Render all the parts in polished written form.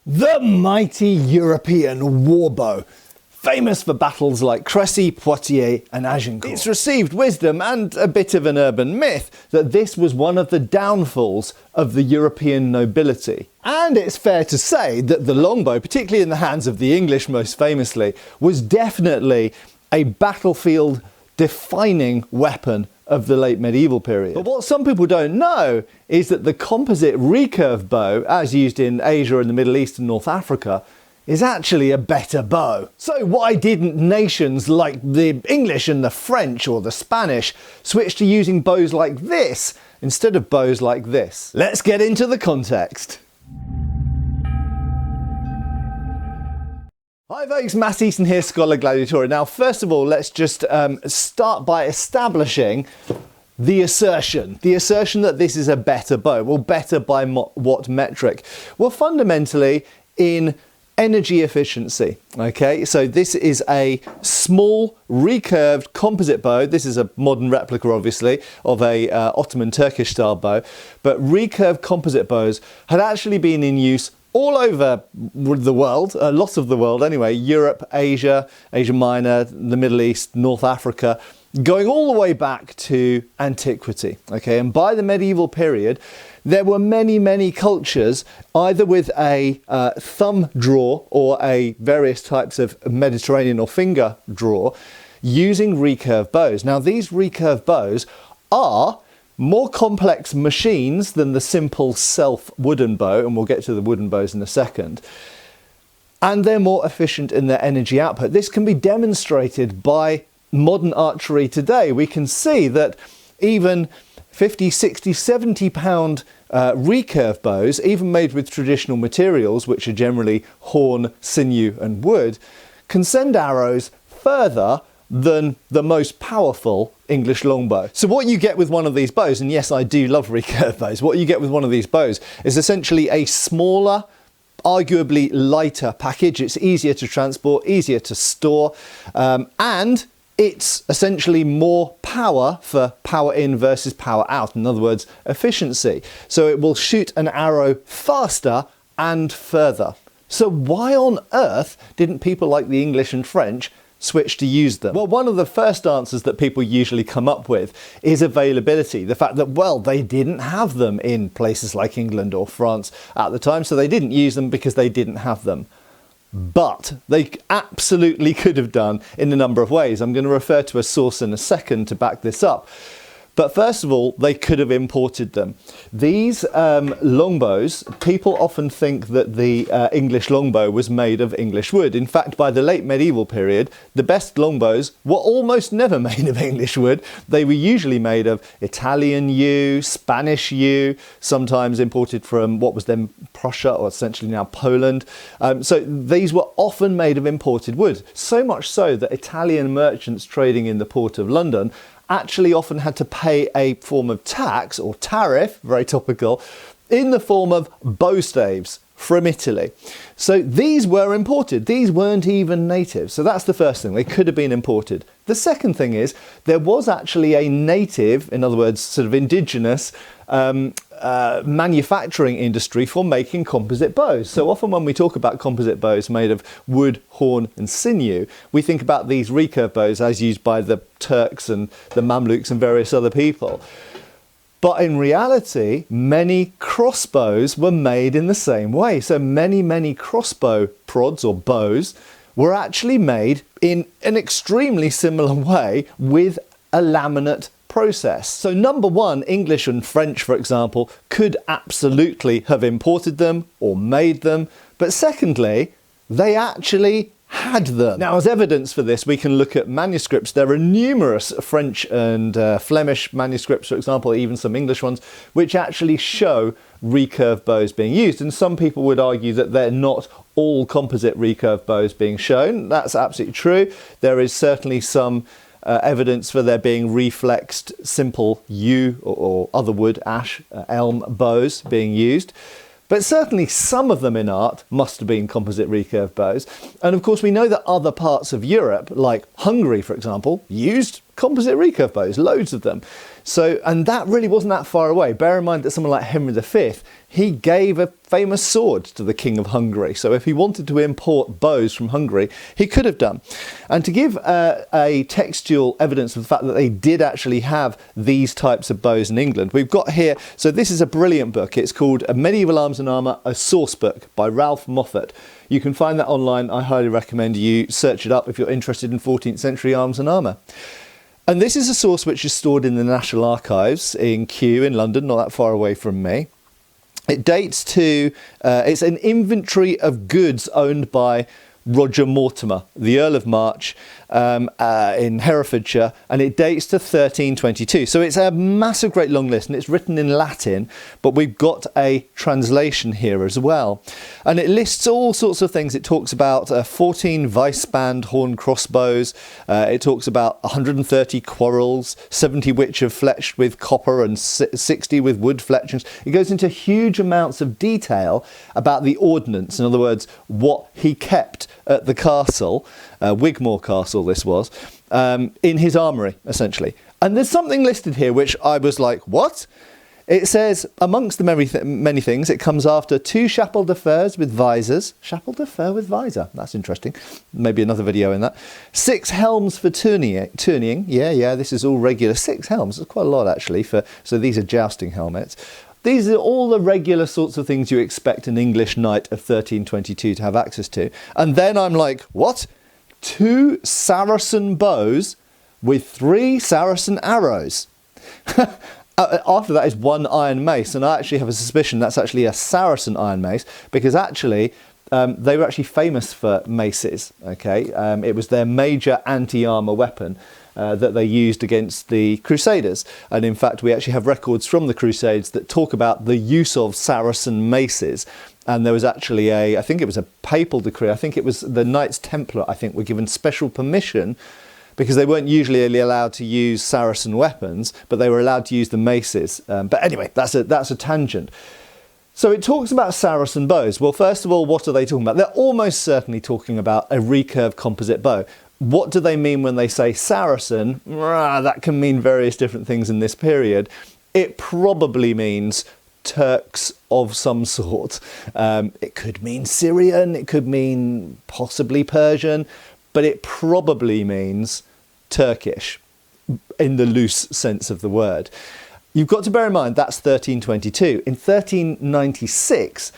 The mighty European warbow, famous for battles like Crécy, Poitiers and Agincourt. It's received wisdom and a bit of an urban myth that this was one of the downfalls of the European nobility. And it's fair to say that the longbow, particularly in the hands of the English most famously, was definitely a battlefield defining weapon of the late medieval period. But what some people don't know is that the composite recurve bow, as used in Asia and the Middle East and North Africa, is actually a better bow. So why didn't nations like the English and the French or the Spanish switch to using bows like this instead of bows like this? Let's get into the context. Hi folks, Matt Easton here, Schola Gladiatoria. Now first of all, let's just start by establishing the assertion that this is a better bow. Well, better by what metric? Well, fundamentally in energy efficiency. Okay, so this is a small recurved composite bow. This is a modern replica obviously of a Ottoman Turkish style bow, but recurved composite bows had actually been in use all over the world, lots of the world anyway, Europe, Asia, Asia Minor, the Middle East, North Africa, going all the way back to antiquity. Okay, and by the medieval period, there were many cultures, either with a thumb draw or a various types of Mediterranean or finger draw, using recurve bows. Now, these recurve bows are more complex machines than the simple self wooden bow, and we'll get to the wooden bows in a second. And they're more efficient in their energy output. This can be demonstrated by modern archery today. We can see that even 50, 60, 70 pound recurve bows, even made with traditional materials, which are generally horn, sinew and wood, can send arrows further than the most powerful English longbow. So what you get with one of these bows, and yes, I do love recurve bows, what you get with one of these bows is essentially a smaller, arguably lighter package. It's easier to transport, easier to store, and it's essentially more power for power in versus power out. In other words, efficiency. So it will shoot an arrow faster and further. So why on earth didn't people like the English and French switch to use them? Well, one of the first answers that people usually come up with is availability. The fact that, well, they didn't have them in places like England or France at the time, so they didn't use them because they didn't have them. But they absolutely could have done in a number of ways. I'm going to refer to a source in a second to back this up. But first of all, they could have imported them. These longbows, people often think that the English longbow was made of English wood. In fact, by the late medieval period, the best longbows were almost never made of English wood. They were usually made of Italian yew, Spanish yew, sometimes imported from what was then Prussia, or essentially now Poland. So these were often made of imported wood. So much so that Italian merchants trading in the port of London actually often had to pay a form of tax or tariff, very topical, in the form of bow staves from Italy. So these were imported. These weren't even native. So that's the first thing. They could have been imported. The second thing is there was actually a native, in other words, sort of indigenous manufacturing industry for making composite bows. So often when we talk about composite bows made of wood, horn and sinew, we think about these recurve bows as used by the Turks and the Mamluks and various other people. But in reality, many crossbows were made in the same way. So many crossbow prods or bows were actually made in an extremely similar way with a laminate process. So number one, English and French, for example, could absolutely have imported them or made them. But secondly, they actually had them. Now, as evidence for this, we can look at manuscripts. There are numerous French and Flemish manuscripts, for example, even some English ones, which actually show recurve bows being used. And some people would argue that they're not all composite recurve bows being shown. That's absolutely true. There is certainly some evidence for there being reflexed simple yew or other wood, ash, elm bows being used. But certainly some of them in art must have been composite recurve bows. And of course we know that other parts of Europe, like Hungary for example, used composite recurve bows, loads of them. So, and that really wasn't that far away. Bear in mind that someone like Henry V, he gave a famous sword to the King of Hungary. So if he wanted to import bows from Hungary, he could have done. And to give a textual evidence of the fact that they did actually have these types of bows in England, we've got here, so this is a brilliant book. It's called Medieval Arms and Armour, a Source Book by Ralph Moffat. You can find that online. I highly recommend you search it up if you're interested in 14th century arms and armour. And this is a source which is stored in the National Archives in Kew in London, not that far away from me. It dates to, it's an inventory of goods owned by Roger Mortimer, the Earl of March, in Herefordshire, and it dates to 1322. So it's a massive, great long list, and it's written in Latin, but we've got a translation here as well. And it lists all sorts of things. It talks about 14 vice-band horn crossbows. It talks about 130 quarrels, 70 which are fletched with copper and 60 with wood fletchings. It goes into huge amounts of detail about the ordnance, in other words, what he kept at the castle, Wigmore Castle this was, in his armoury, essentially. And there's something listed here which I was like, what? It says, amongst the many things, it comes after 2 chapeau de fers with visors. Chapeau de fer with visor, that's interesting. Maybe another video in that. 6 helms for tourneying. Yeah, this is all regular. 6 helms, that's quite a lot actually. So these are jousting helmets. These are all the regular sorts of things you expect an English knight of 1322 to have access to. And then I'm like, what? 2 Saracen bows with 3 Saracen arrows. After that is 1 iron mace, and I actually have a suspicion that's actually a Saracen iron mace, because actually they were actually famous for maces. Okay, it was their major anti-armour weapon that they used against the Crusaders, and in fact we actually have records from the Crusades that talk about the use of Saracen maces. And there was actually I think it was a papal decree, I think it was the Knights Templar, I think, were given special permission, because they weren't usually allowed to use Saracen weapons, but they were allowed to use the maces. But anyway, that's a tangent. So it talks about Saracen bows. Well, first of all, what are they talking about? They're almost certainly talking about a recurve composite bow. What do they mean when they say Saracen? That can mean various different things in this period. It probably means Turks of some sort. It could mean Syrian, it could mean possibly Persian, but it probably means Turkish in the loose sense of the word. You've got to bear in mind that's 1322. In 1396,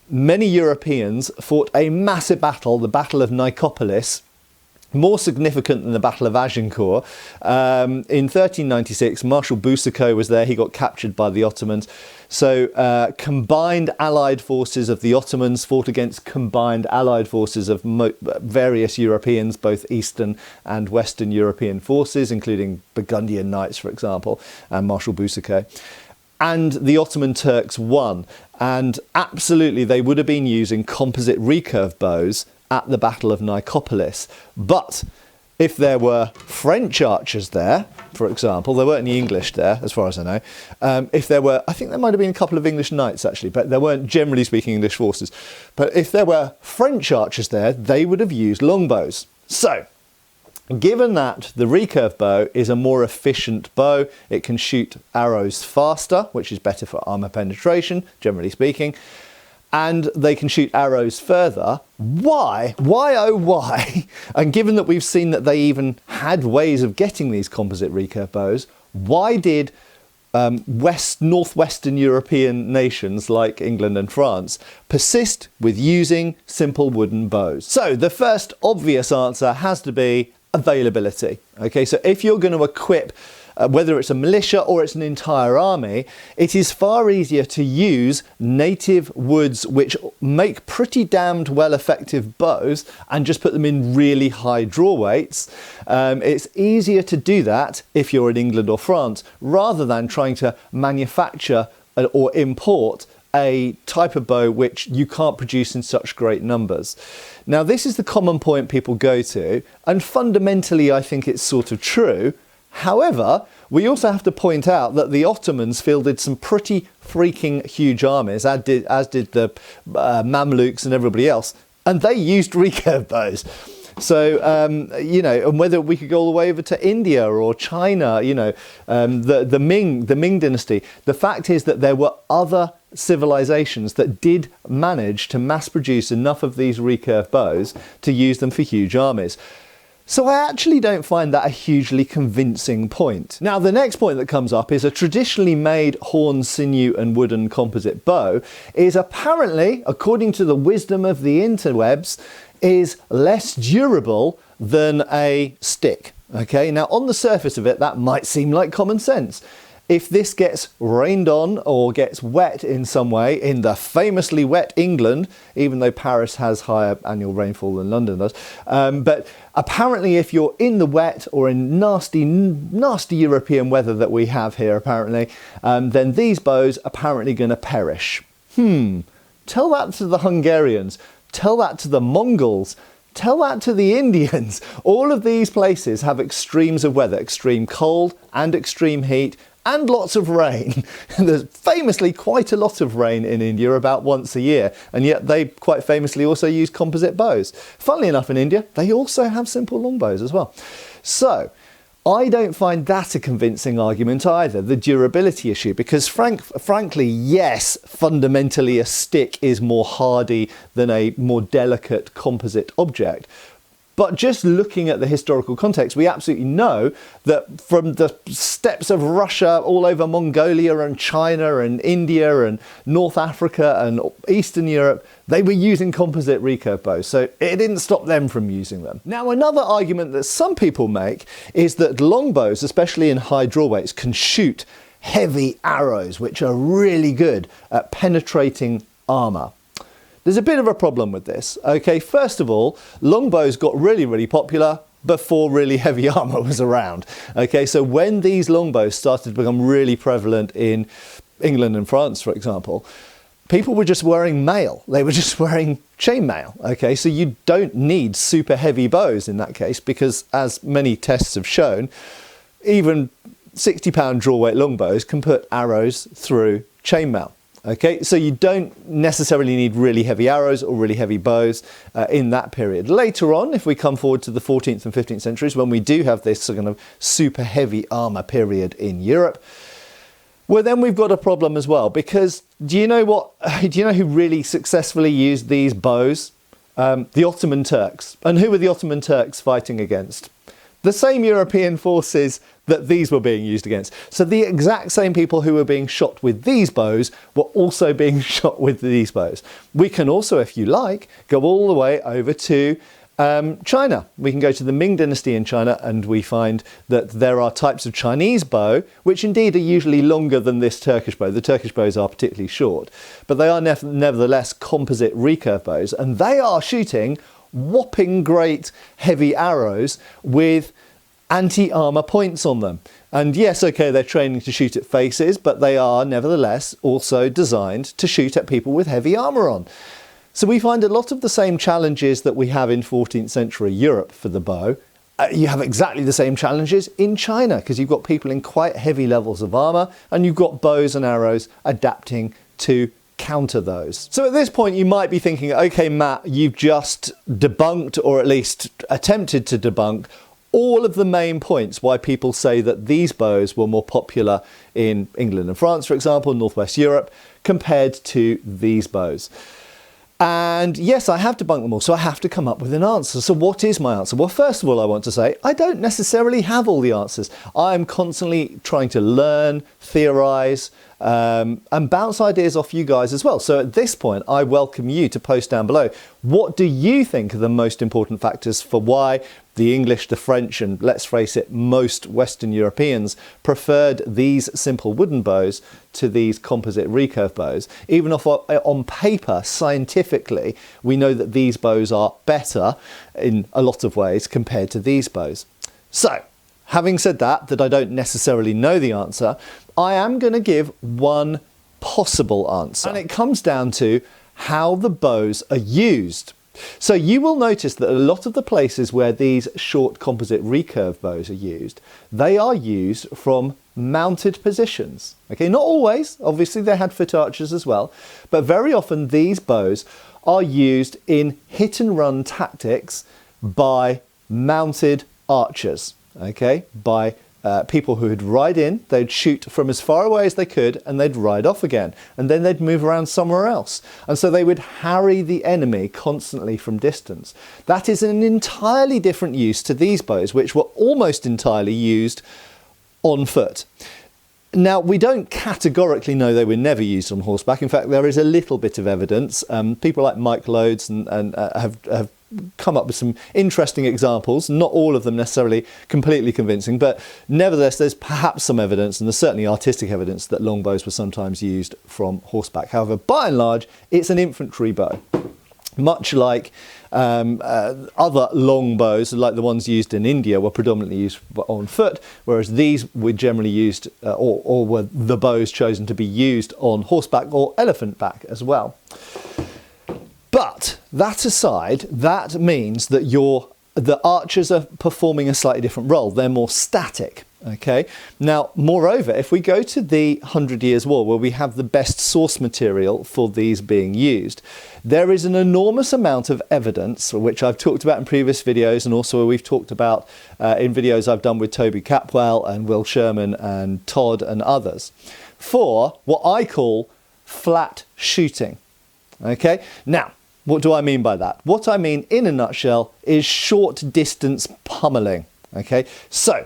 many Europeans fought a massive battle, the Battle of Nicopolis, more significant than the Battle of Agincourt. In 1396, Marshal Boucicaut was there. He got captured by the Ottomans. So combined allied forces of the Ottomans fought against combined allied forces of various Europeans, both Eastern and Western European forces, including Burgundian knights, for example, and Marshal Boucicaut. And the Ottoman Turks won. And absolutely, they would have been using composite recurve bows at the Battle of Nicopolis. But if there were French archers there, for example, there weren't any English there, as far as I know. If there were, I think there might have been a couple of English knights actually, but there weren't, generally speaking, English forces. But if there were French archers there, they would have used longbows. So, given that the recurve bow is a more efficient bow, it can shoot arrows faster, which is better for armour penetration, generally speaking, and they can shoot arrows further. Why? Why, oh why? And given that we've seen that they even had ways of getting these composite recurve bows, why did northwestern European nations like England and France persist with using simple wooden bows? So the first obvious answer has to be availability. Okay, so if you're going to equip whether it's a militia or it's an entire army, it is far easier to use native woods which make pretty damned well effective bows and just put them in really high draw weights. It's easier to do that if you're in England or France, rather than trying to manufacture or import a type of bow which you can't produce in such great numbers. Now, this is the common point people go to, and fundamentally I think it's sort of true. However, we also have to point out that the Ottomans fielded some pretty freaking huge armies, as did the Mamluks and everybody else, and they used recurve bows. So, you know, and whether we could go all the way over to India or China, you know, the Ming dynasty, the fact is that there were other civilizations that did manage to mass produce enough of these recurve bows to use them for huge armies. So I actually don't find that a hugely convincing point. Now, the next point that comes up is a traditionally made horn, sinew and wooden composite bow is apparently, according to the wisdom of the interwebs, is less durable than a stick. Okay, now on the surface of it, that might seem like common sense. If this gets rained on or gets wet in some way in the famously wet England, even though Paris has higher annual rainfall than London does, but apparently if you're in the wet or in nasty European weather that we have here apparently, then these bows are apparently going to perish. Tell that to the Hungarians, tell that to the Mongols, tell that to the Indians. All of these places have extremes of weather, extreme cold and extreme heat, and lots of rain. There's famously quite a lot of rain in India, about once a year, and yet they quite famously also use composite bows. Funnily enough, in India, they also have simple longbows as well. So, I don't find that a convincing argument either, the durability issue, because frankly, yes, fundamentally a stick is more hardy than a more delicate composite object. But just looking at the historical context, we absolutely know that from the steppes of Russia all over Mongolia and China and India and North Africa and Eastern Europe, they were using composite recurve bows. So it didn't stop them from using them. Now, another argument that some people make is that longbows, especially in high draw weights, can shoot heavy arrows, which are really good at penetrating armour. There's a bit of a problem with this. Okay, first of all, longbows got really popular before really heavy armour was around. Okay, so when these longbows started to become really prevalent in England and France, for example, people were just wearing mail. They were just wearing chainmail. Okay, so you don't need super heavy bows in that case, because as many tests have shown, even 60-pound draw weight longbows can put arrows through chainmail. Okay, so you don't necessarily need really heavy arrows or really heavy bows in that period. Later on, if we come forward to the 14th and 15th centuries, when we do have this kind of super heavy armour period in Europe, well, then we've got a problem as well, because do you know who really successfully used these bows? The Ottoman Turks. And who were the Ottoman Turks fighting against? The same European forces that these were being used against. So the exact same people who were being shot with these bows were also being shot with these bows. We can also, if you like, go all the way over to China. We can go to the Ming dynasty in China and we find that there are types of Chinese bow which indeed are usually longer than this Turkish bow. The Turkish bows are particularly short, but they are nevertheless composite recurve bows, and they are shooting whopping great heavy arrows with anti-armour points on them. And yes, okay, they're training to shoot at faces, but they are nevertheless also designed to shoot at people with heavy armour on. So we find a lot of the same challenges that we have in 14th century Europe for the bow. You have exactly the same challenges in China, because you've got people in quite heavy levels of armour, and you've got bows and arrows adapting to counter those. So at this point you might be thinking, okay Matt, you've just debunked, or at least attempted to debunk, all of the main points why people say that these bows were more popular in England and France, for example, Northwest Europe, compared to these bows. And yes, I have debunked them all, so I have to come up with an answer. So what is my answer? Well, first of all, I want to say I don't necessarily have all the answers. I'm constantly trying to learn, theorise, and bounce ideas off you guys as well. So at this point, I welcome you to post down below. What do you think are the most important factors for why the English, the French, and let's face it, most Western Europeans preferred these simple wooden bows to these composite recurve bows? Even if on paper, scientifically, we know that these bows are better in a lot of ways compared to these bows. So, having said that I don't necessarily know the answer, I am going to give one possible answer. And it comes down to how the bows are used. So you will notice that a lot of the places where these short composite recurve bows are used, they are used from mounted positions. Okay, not always, obviously they had foot archers as well, but very often these bows are used in hit and run tactics by mounted archers, okay, by people who would ride in, they'd shoot from as far away as they could, and they'd ride off again, and then they'd move around somewhere else. And so they would harry the enemy constantly from distance. That is an entirely different use to these bows, which were almost entirely used on foot. Now, we don't categorically know they were never used on horseback. In fact, there is a little bit of evidence. People like Mike Loades have come up with some interesting examples, not all of them necessarily completely convincing, but nevertheless there's perhaps some evidence, and there's certainly artistic evidence, that longbows were sometimes used from horseback. However, by and large, it's an infantry bow, much like other long bows, like the ones used in India, were predominantly used on foot, whereas these were generally used, or were the bows chosen to be used on horseback or elephant back as well. But that aside, that means that the archers are performing a slightly different role. They're more static. Okay. Now, moreover, if we go to the 100 Years' War, where we have the best source material for these being used, there is an enormous amount of evidence, which I've talked about in previous videos, and also we've talked about in videos I've done with Toby Capwell and Will Sherman and Todd and others, for what I call flat shooting. Okay. Now, what do I mean by that? What I mean, in a nutshell, is short distance pummeling. Okay. So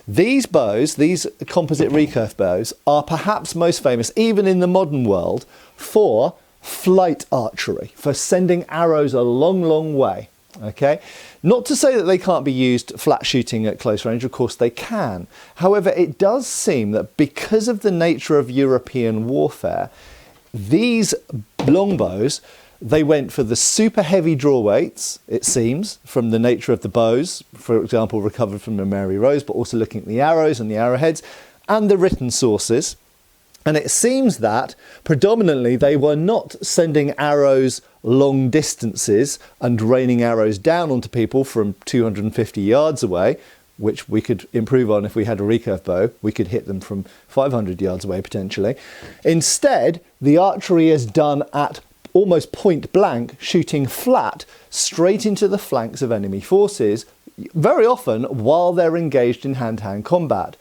these bows, these composite recurve bows, are perhaps most famous, even in the modern world, for flight archery, for sending arrows a long, long way. Okay, not to say that they can't be used flat shooting at close range, of course they can. However, it does seem that because of the nature of European warfare, these longbows, they went for the super heavy draw weights, it seems, from the nature of the bows, for example, recovered from the Mary Rose, but also looking at the arrows and the arrowheads and the written sources. And it seems that predominantly they were not sending arrows long distances and raining arrows down onto people from 250 yards away, which we could improve on if we had a recurve bow. We could hit them from 500 yards away potentially. Instead, the archery is done at almost point blank, shooting flat straight into the flanks of enemy forces, very often while they're engaged in hand-to-hand combat.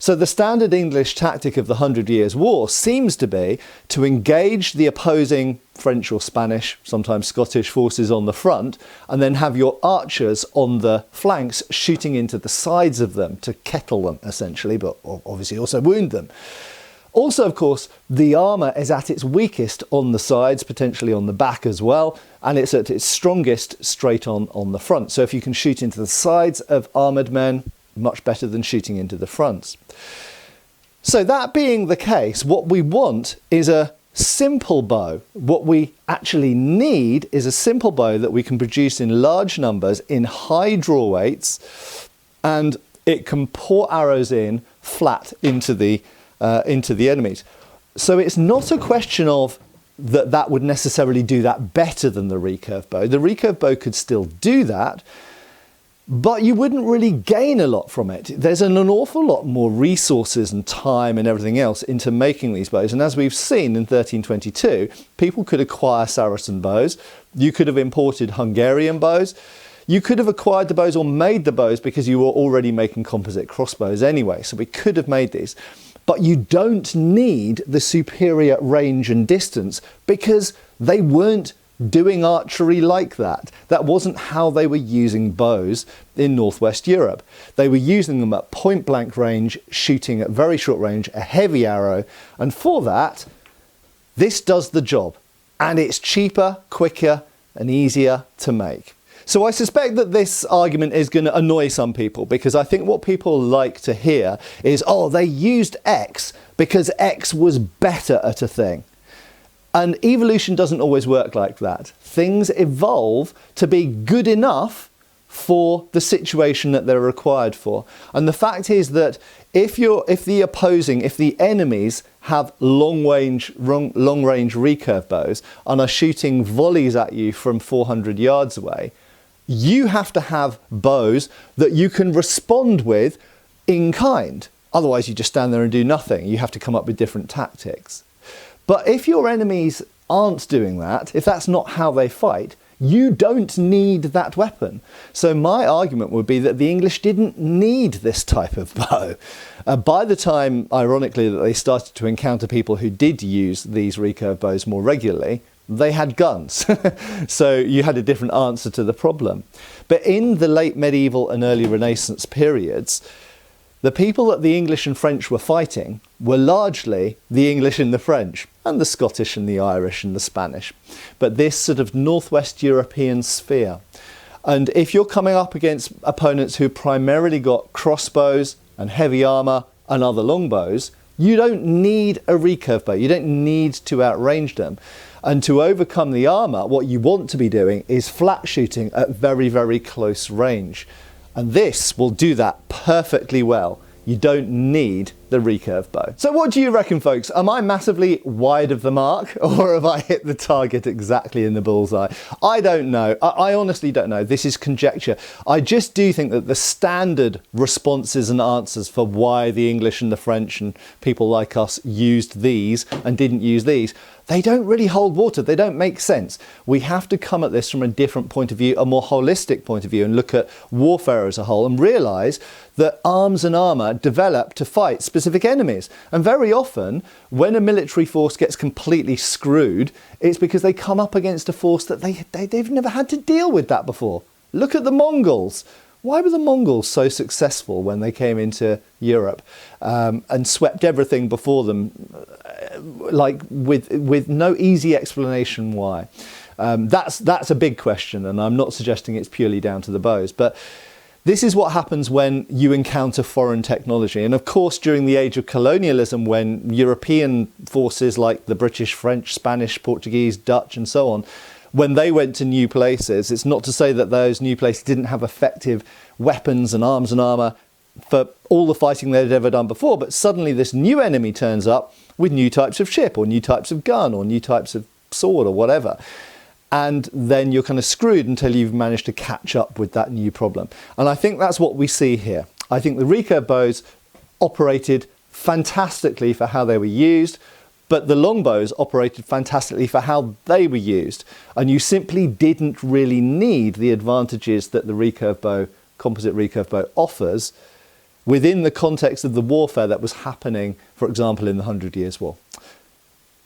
So the standard English tactic of the 100 Years' War seems to be to engage the opposing French or Spanish, sometimes Scottish forces on the front, and then have your archers on the flanks shooting into the sides of them to kettle them, essentially, but obviously also wound them. Also, of course, the armour is at its weakest on the sides, potentially on the back as well, and it's at its strongest straight on the front. So if you can shoot into the sides of armoured men, much better than shooting into the fronts. So that being the case, what we want is a simple bow. What we actually need is a simple bow that we can produce in large numbers, in high draw weights, and it can pour arrows in flat into the enemies. So it's not a question of that would necessarily do that better than the recurve bow. The recurve bow could still do that, but you wouldn't really gain a lot from it. There's an awful lot more resources and time and everything else into making these bows. And as we've seen in 1322, people could acquire Saracen bows. You could have imported Hungarian bows. You could have acquired the bows or made the bows because you were already making composite crossbows anyway. So we could have made these. But you don't need the superior range and distance because they weren't doing archery like that. That wasn't how they were using bows in Northwest Europe. They were using them at point blank range, shooting at very short range, a heavy arrow, and for that, this does the job. And it's cheaper, quicker, and easier to make. So I suspect that this argument is going to annoy some people, because I think what people like to hear is, oh, they used X because X was better at a thing. And evolution doesn't always work like that. Things evolve to be good enough for the situation that they're required for. And the fact is that if the enemies have long range recurve bows and are shooting volleys at you from 400 yards away, you have to have bows that you can respond with in kind. Otherwise, you just stand there and do nothing. You have to come up with different tactics. But if your enemies aren't doing that, if that's not how they fight, You don't need that weapon. So my argument would be that the English didn't need this type of bow. By the time, ironically, that they started to encounter people who did use these recurve bows more regularly, they had guns. So you had a different answer to the problem. But in the late medieval and early Renaissance periods, the people that the English and French were fighting were largely the English and the French, and the Scottish and the Irish and the Spanish. But this sort of Northwest European sphere. And if you're coming up against opponents who primarily got crossbows and heavy armour and other longbows, you don't need a recurve bow. You don't need to outrange them. And to overcome the armour, what you want to be doing is flat shooting at very, very close range. And this will do that perfectly well. You don't need the recurve bow. So what do you reckon, folks? Am I massively wide of the mark, or have I hit the target exactly in the bullseye? I don't know. I honestly don't know. This is conjecture. I just do think that the standard responses and answers for why the English and the French and people like us used these and didn't use these, they don't really hold water. They don't make sense. We have to come at this from a different point of view, a more holistic point of view, and look at warfare as a whole and realise that arms and armour develop to fight specific enemies. And very often, when a military force gets completely screwed, it's because they come up against a force that they've never had to deal with that before. Look at the Mongols. Why were the Mongols so successful when they came into Europe and swept everything before them, like with no easy explanation why? That's a big question, and I'm not suggesting it's purely down to the bows, but this is what happens when you encounter foreign technology. And of course, during the age of colonialism, when European forces like the British, French, Spanish, Portuguese, Dutch, and so on, when they went to new places, it's not to say that those new places didn't have effective weapons and arms and armour for all the fighting they'd ever done before, but suddenly this new enemy turns up with new types of ship or new types of gun or new types of sword or whatever. And then you're kind of screwed until you've managed to catch up with that new problem. And I think that's what we see here. I think the recurve bows operated fantastically for how they were used, but the longbows operated fantastically for how they were used. And you simply didn't really need the advantages that the recurve bow, composite recurve bow, offers within the context of the warfare that was happening, for example, in the 100 Years' War.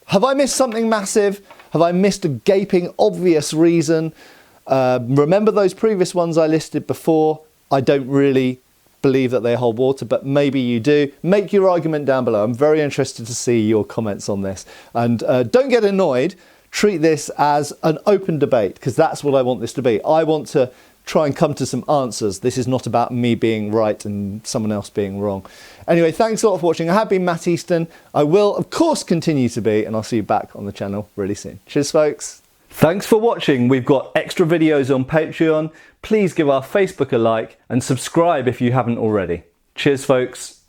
Have I missed something massive? Have I missed a gaping obvious reason? Remember those previous ones I listed before? I don't really believe that they hold water, but maybe you do. Make your argument down below. I'm very interested to see your comments on this. And don't get annoyed. Treat this as an open debate, because that's what I want this to be. I want to try and come to some answers. This is not about me being right and someone else being wrong. Anyway, thanks a lot for watching. I have been Matt Easton. I will, of course, continue to be, and I'll see you back on the channel really soon. Cheers, folks. Thanks for watching. We've got extra videos on Patreon. Please give our Facebook a like and subscribe if you haven't already. Cheers, folks.